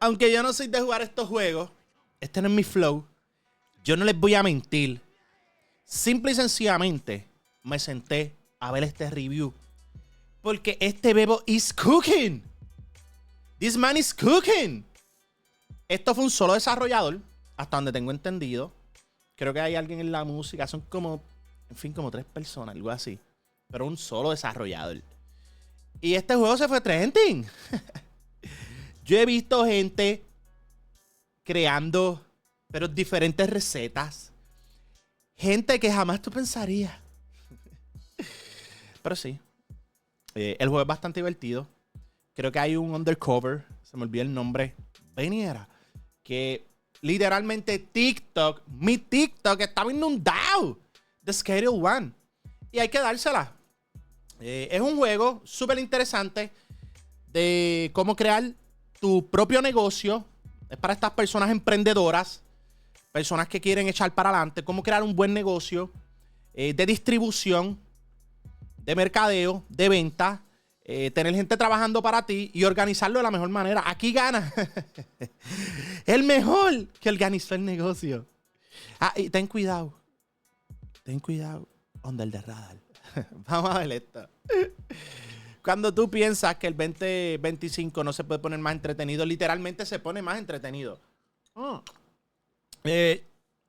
Aunque yo no soy de jugar estos juegos, este no es mi flow, yo no les voy a mentir. Simple y sencillamente me senté a ver este review. Porque este bebo is cooking. This man is cooking. Esto fue un solo desarrollador, hasta donde tengo entendido. Creo que hay alguien en la música, son como, en fin, como 3 personas, algo así. Pero un solo desarrollador. Y este juego se fue trending. Yo he visto gente creando, pero diferentes recetas. Gente que jamás tú pensarías. Pero sí. El juego es bastante divertido. Creo que hay un undercover. Se me olvidó el nombre. Veniera. Que literalmente TikTok, mi TikTok estaba inundado de Schedule One. Y hay que dársela. Es un juego súper interesante de cómo crear tu propio negocio. Es para estas personas emprendedoras, personas que quieren echar para adelante, cómo crear un buen negocio de distribución, de mercadeo, de venta, tener gente trabajando para ti y organizarlo de la mejor manera. Aquí gana el mejor que organizó el negocio. Ah, y ten cuidado under the radar. Vamos a ver esto. Cuando tú piensas que el 2025 no se puede poner más entretenido, literalmente se pone más entretenido.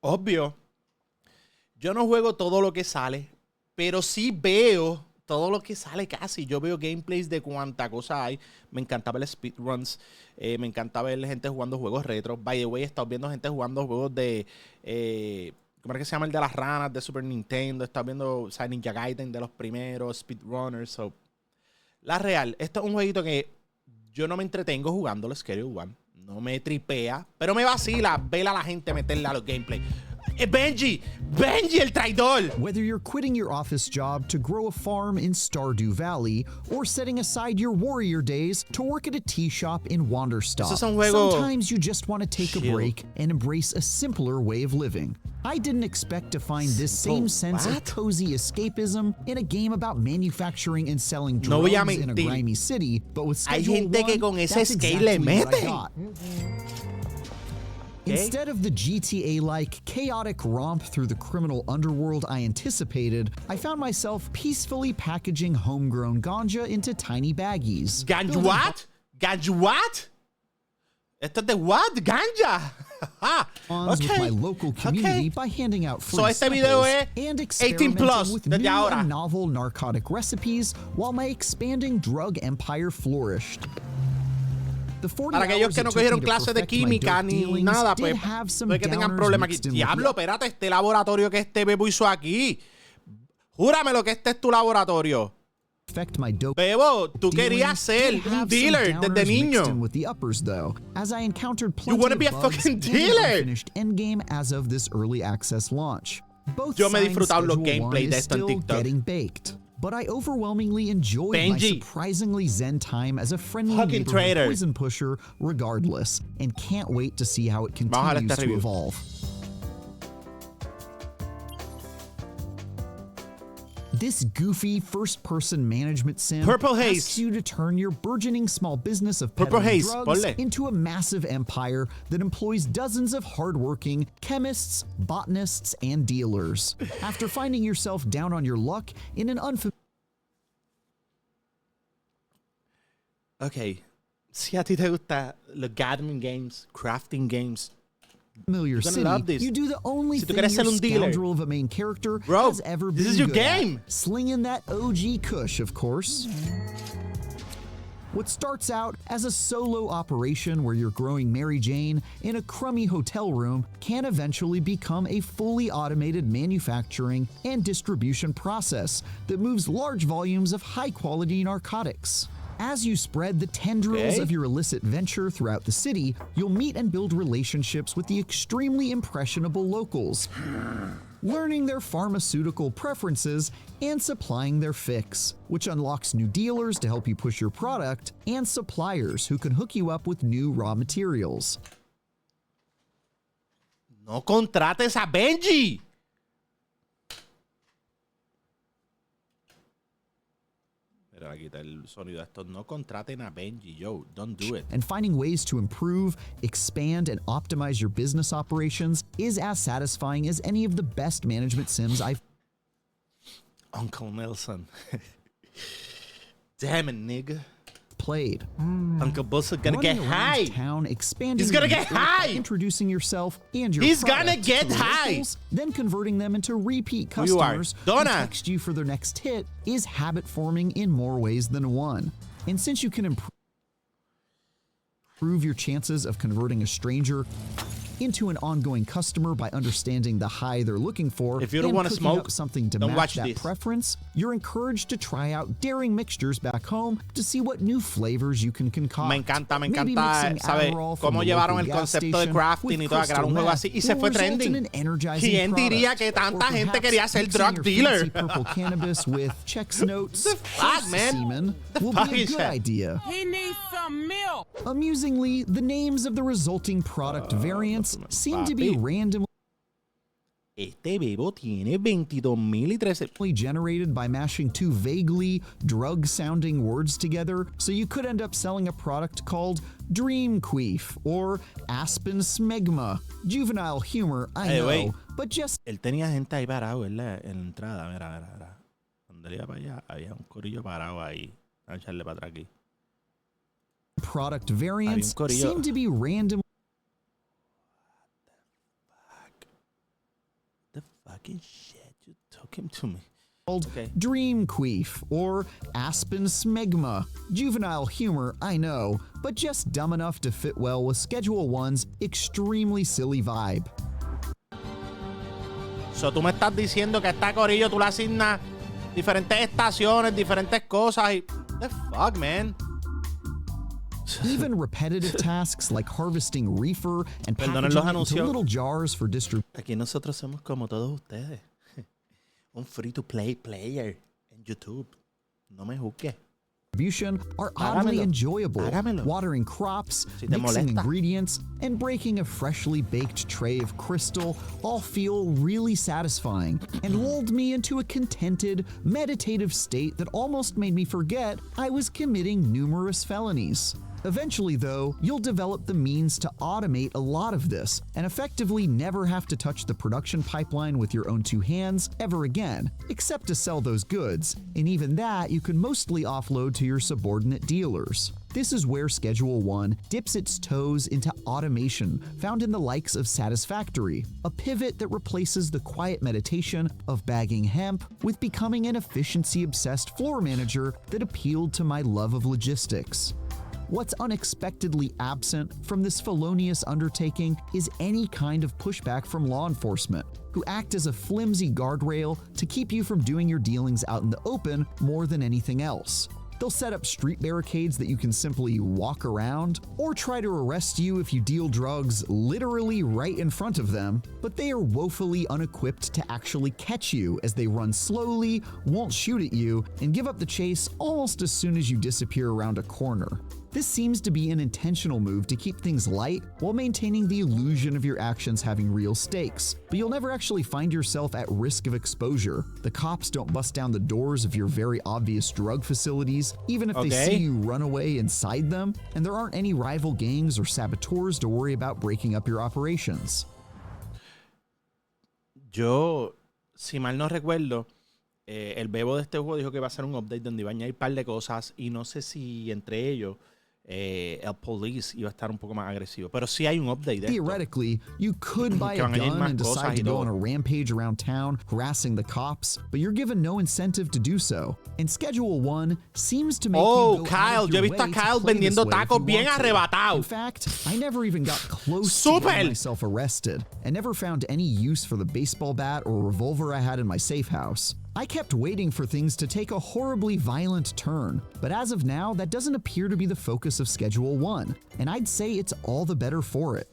Obvio, yo no juego todo lo que sale, pero sí veo todo lo que sale casi. Yo veo gameplays de cuánta cosa hay. Me encanta ver speedruns. Me encanta ver gente jugando juegos retro. By the way, he estado viendo gente jugando juegos de... ¿cómo es que se llama? El de las ranas de Super Nintendo. He estado viendo Ninja Gaiden de los primeros, speedrunners. So. La real, esto es un jueguito que yo no me entretengo jugándolo, Schedule One. No me tripea, pero me vacila ver a la gente meterle a los gameplays. Benji, el traidor. Whether you're quitting your office job to grow a farm in Stardew Valley or setting aside your warrior days to work at a tea shop in Wanderstop, sometimes you just want to take a break and embrace a simpler way of living. I didn't expect to find this same sense of cozy escapism in a game about manufacturing and selling drugs in a grimy city, but with Schedule One, that's exactly what I got. Instead of the GTA-like chaotic romp through the criminal underworld I anticipated, I found myself peacefully packaging homegrown ganja into tiny baggies. Ganja what? Ganja what? Esto es de what? Ganja. With my local community by handing out free este video es and 18 plus with desde new ahora. and novel narcotic recipes while my expanding drug empire flourished. Para aquellos que no cogieron clases de química ni nada, pues no es que tengan problemas aquí. Diablo, espérate, este laboratorio que este Bebo hizo aquí. Júrame lo que este es tu laboratorio. Bebo, tú querías ser un dealer desde niño. You wanna be a fucking dealer. Yo me he disfrutado los gameplays de esto en TikTok. But I overwhelmingly enjoyed my surprisingly zen time as a friendly neighborhood poison pusher regardless, and can't wait to see how it continues to evolve. This goofy first-person management sim asks you to turn your burgeoning small business of peddling drugs into a massive empire that employs dozens of hardworking chemists, botanists, and dealers. After finding yourself down on your luck in an unfamiliar... Okay, si a ti te gusta los gardening games, crafting games, city, you do the only thing your scoundrel of a main character has ever been this is your game. Slinging that OG Kush, of course. What starts out as a solo operation where you're growing Mary Jane in a crummy hotel room can eventually become a fully automated manufacturing and distribution process that moves large volumes of high-quality narcotics. As you spread the tendrils of your illicit venture throughout the city, you'll meet and build relationships with the extremely impressionable locals, learning their pharmaceutical preferences and supplying their fix, which unlocks new dealers to help you push your product and suppliers who can hook you up with new raw materials. No contrates a Benji. Pero aquí está el sonido de estos. No contraten a Benji, yo. Don't do it. And finding ways to improve, expand, and optimize your business operations is as satisfying as any of the best management sims I've Uncle Nelson. Damn it, nigga. played. Uncle Boss is gonna get Running around high. town, expanding He's gonna your get network by high. introducing yourself and your He's gonna product get to high. locals, then converting them into repeat Who you are? customers Donna. who text you for their next hit is habit forming in more ways than one. And since you can improve your chances of converting a stranger into an ongoing customer by understanding the high they're looking for If you don't and wanna cooking smoke, up something to don't match watch that this. preference, you're encouraged to try out daring mixtures back home to see what new flavors you can concoct. Me encanta, Maybe mixing ¿sabes? Adderall from Cómo the llevaron local el gas concepto de station crafting with y todo a crear un crystal juego meth así y se will fue result in trending. an energizing ¿Quién diría product. que tanta Or gente perhaps quería ser mixing drug your dealer? fancy purple cannabis with Chex Notes, The fuck, man? semen The will fuck be a is good that? idea. He needs some milk. Amusingly, the names of the resulting product variants seem to be papi. randomly Este bebo tiene 22,000 y 13. generated by mashing two vaguely drug-sounding words together, so you could end up selling a product called Dream Queef or Aspen Smegma. Juvenile humor, I Hey, know, wait. but just Él tenía gente ahí parado en la entrada. Mira. Cuando él iba para allá, había un corillo parado ahí. Vamos a echarle para atrás aquí. product variants corillo. seem to be randomly The fucking shit you took him to me. called Okay. Dream Queef or Aspen Smegma. Juvenile humor, I know, but just dumb enough to fit well with Schedule 1's extremely silly vibe. So, tú me estás diciendo que a esta corillo tú le asignas diferentes estaciones, diferentes cosas y... The fuck, man? Even repetitive tasks like harvesting reefer and Perdonen packaging los it into anuncios. little jars for Aquí nosotros somos como todos ustedes. Un free-to-play player en YouTube. No me juzgues. distribution are oddly Hágamelo. enjoyable. Hágamelo. Watering crops, Si te mixing molesta. ingredients, and breaking a freshly baked tray of crystal all feel really satisfying and lulled me into a contented, meditative state that almost made me forget I was committing numerous felonies. Eventually, though, you'll develop the means to automate a lot of this and effectively never have to touch the production pipeline with your own two hands ever again, except to sell those goods, and even that you can mostly offload to your subordinate dealers. This is where Schedule 1 dips its toes into automation found in the likes of Satisfactory, a pivot that replaces the quiet meditation of bagging hemp with becoming an efficiency-obsessed floor manager that appealed to my love of logistics. What's unexpectedly absent from this felonious undertaking is any kind of pushback from law enforcement, who act as a flimsy guardrail to keep you from doing your dealings out in the open more than anything else. They'll set up street barricades that you can simply walk around, or try to arrest you if you deal drugs literally right in front of them, but they are woefully unequipped to actually catch you as they run slowly, won't shoot at you, and give up the chase almost as soon as you disappear around a corner. This seems to be an intentional move to keep things light while maintaining the illusion of your actions having real stakes, but you'll never actually find yourself at risk of exposure. The cops don't bust down the doors of your very obvious drug facilities, even if they see you run away inside them, and there aren't any rival gangs or saboteurs to worry about breaking up your operations. Yo, si mal no recuerdo, el bebo de este juego dijo que va a hacer un update donde iba a añadir un par de cosas y no sé si entre ellos el police iba a estar un poco más agresivo. Pero sí hay un update de esto. Theoretically, you could buy Que a van a añadir gun más and decide cosas to y go todo. on a rampage around town, harassing the cops, but you're given no incentive to do so. And Schedule 1 seems to make you go Kyle, out of yo he your visto a way to Kyle play this vendiendo way if tacos you bien want to. arrebatado. In fact, I never even got close to Super. getting myself arrested, and never found any use for the baseball bat or revolver I had in my safe house. I kept waiting for things to take a horribly violent turn, but as of now, that doesn't appear to be the focus of Schedule 1, and I'd say it's all the better for it.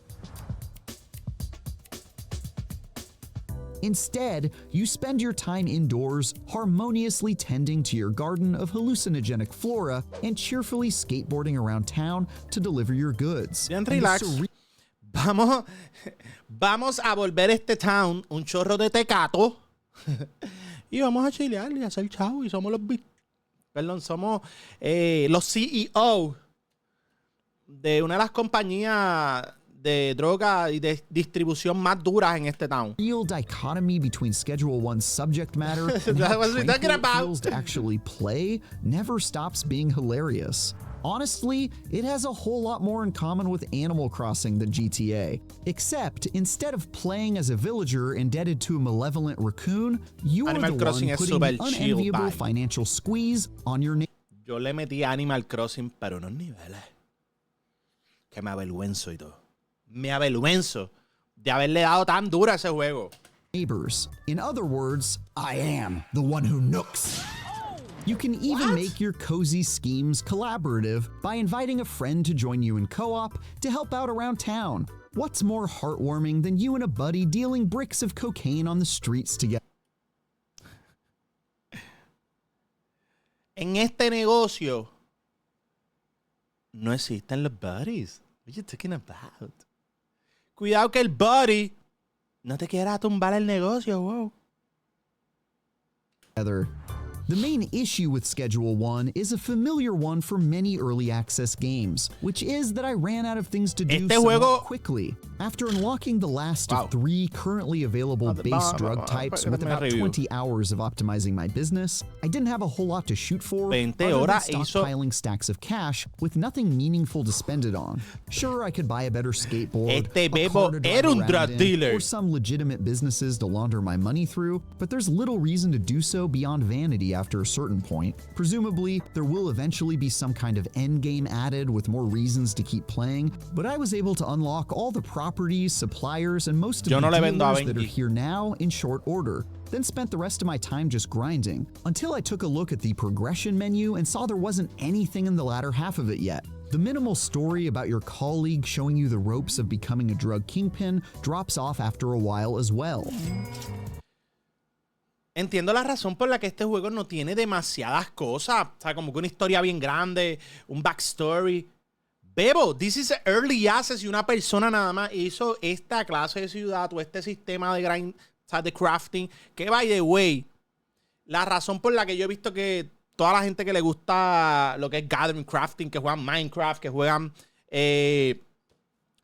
Instead, you spend your time indoors, harmoniously tending to your garden of hallucinogenic flora and cheerfully skateboarding around town to deliver your goods. Bien, And the relax. Vamos a volver este town un chorro de tecato y vamos a chilear y a hacer chavo y somos los Perdón, somos los CEO de una de las compañías de droga y de distribución más duras en este town. Real dichotomy between Schedule 1's subject matter and That's how what we're talking tranquil it about. feels to actually play never stops being hilarious. Honestly, it has a whole lot more in common with Animal Crossing than GTA. Except, instead of playing as a villager indebted to a malevolent raccoon, you are Animal the Crossing one es putting the super chill, unenviable bye. financial squeeze on your Yo le metí a Animal Crossing, pero unos niveles que me avergüenzo y todo. Me avergüenzo de haberle dado tan duro a ese juego. neighbors. In other words, I am the one who nooks. You can even make your cozy schemes collaborative by inviting a friend to join you in co-op to help out around town. What's more heartwarming than you and a buddy dealing bricks of cocaine on the streets together? En este negocio no existen los buddies. What are you talking about? Cuidado que el buddy no te quiera tumbar el negocio, wow. The main issue with Schedule 1 is a familiar one for many early access games, which is that I ran out of things to do somewhat quickly. After unlocking the last of 3 currently available base drug types with about 20 hours of optimizing my business, I didn't have a whole lot to shoot for other than stockpiling stacks of cash with nothing meaningful to spend it on. Sure, I could buy a better skateboard, a car to drive around in, or some legitimate businesses to launder my money through, but there's little reason to do so beyond vanity after a certain point. Presumably, there will eventually be some kind of endgame added with more reasons to keep playing, but I was able to unlock all the properties, suppliers, and most of the dealers that are here now in short order. Then spent the rest of my time just grinding, until I took a look at the progression menu and saw there wasn't anything in the latter half of it yet. The minimal story about your colleague showing you the ropes of becoming a drug kingpin drops off after a while as well. Entiendo la razón por la que este juego no tiene demasiadas cosas. O sea, como que una historia bien grande, un backstory. Bebo, this is early access y una persona nada más hizo esta clase de ciudad o este sistema de grind, o sea, de crafting. Que, by the way, la razón por la que yo he visto que toda la gente que le gusta lo que es gathering crafting, que juegan Minecraft, que juegan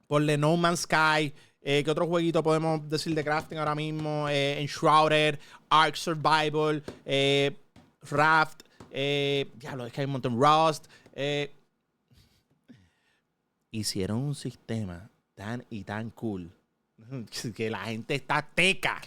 por The No Man's Sky, ¿qué otro jueguito podemos decir de crafting ahora mismo? Enshrouded, Ark Survival, Raft, diablo, es que hay un montón, Rust. Hicieron un sistema tan cool que la gente está teca.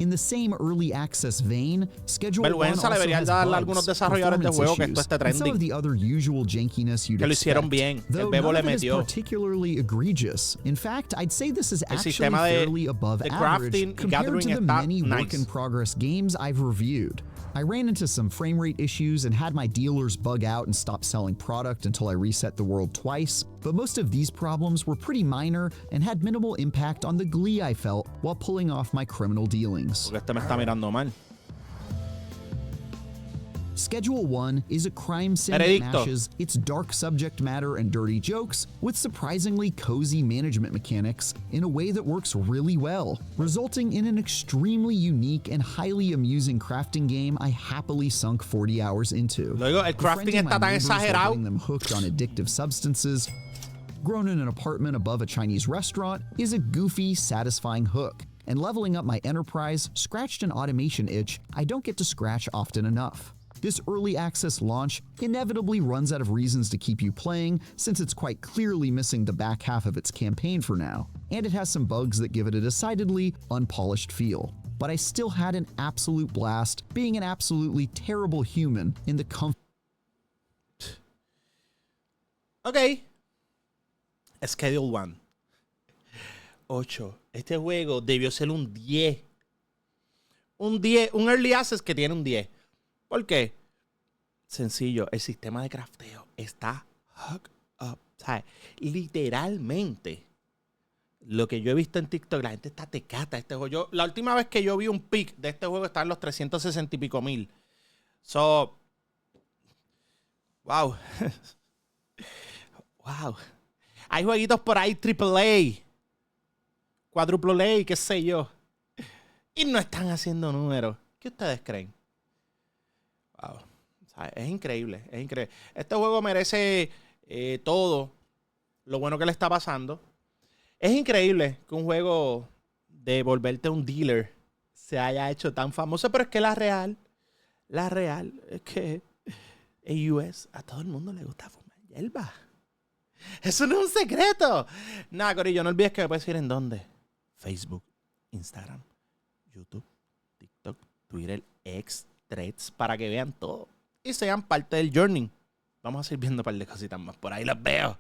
In the same early access vein, Schedule 1 Vergüenza also debería has darle a algunos bugs, desarrolladores de juego que esto issues, esté and some of trending. the other usual jankiness you'd Que lo hicieron expect, bien. El though Bebo none le of it is metió. particularly egregious. In fact, I'd say this is El actually sistema de fairly above average crafting y compared gathering to the está many nice. work-in-progress games I've reviewed. I ran into some frame rate issues and had my dealers bug out and stop selling product until I reset the world twice, but most of these problems were pretty minor and had minimal impact on the glee I felt while pulling off my criminal dealings. Porque este me está mirando mal. Schedule 1 is a crime sim that mashes its dark subject matter and dirty jokes with surprisingly cozy management mechanics in a way that works really well, resulting in an extremely unique and highly amusing crafting game I happily sunk 40 hours into. Luego, el crafting está tan exagerado. Getting them hooked on addictive substances, grown in an apartment above a Chinese restaurant, is a goofy, satisfying hook. And leveling up my enterprise scratched an automation itch I don't get to scratch often enough. This early access launch inevitably runs out of reasons to keep you playing since it's quite clearly missing the back half of its campaign for now, and it has some bugs that give it a decidedly unpolished feel. But I still had an absolute blast being an absolutely terrible human in the comfort. Ok. Schedule 1. 8. Este juego debió ser un 10. Un 10. Un early access que tiene un 10. ¿Por qué? Sencillo, el sistema de crafteo está hooked up. O sea, literalmente, lo que yo he visto en TikTok, la gente está tecata este juego. La última vez que yo vi un pic de este juego estaba en los 360 y pico mil. So, wow. Wow. Hay jueguitos por ahí AAA, cuádruple A, qué sé yo. Y no están haciendo números. ¿Qué ustedes creen? Wow. O ¿Sabes? Es increíble, es increíble. Este juego merece todo lo bueno que le está pasando. Es increíble que un juego de volverte un dealer se haya hecho tan famoso, pero es que la real es que en US a todo el mundo le gusta fumar hierba. Eso no es un secreto. Nada, corillo, no olvides que me puedes ir en dónde. Facebook, Instagram, YouTube, TikTok, Twitter, X, Threads, para que vean todo y sean parte del journey. Vamos a seguir viendo un par de cositas más. Por ahí los veo.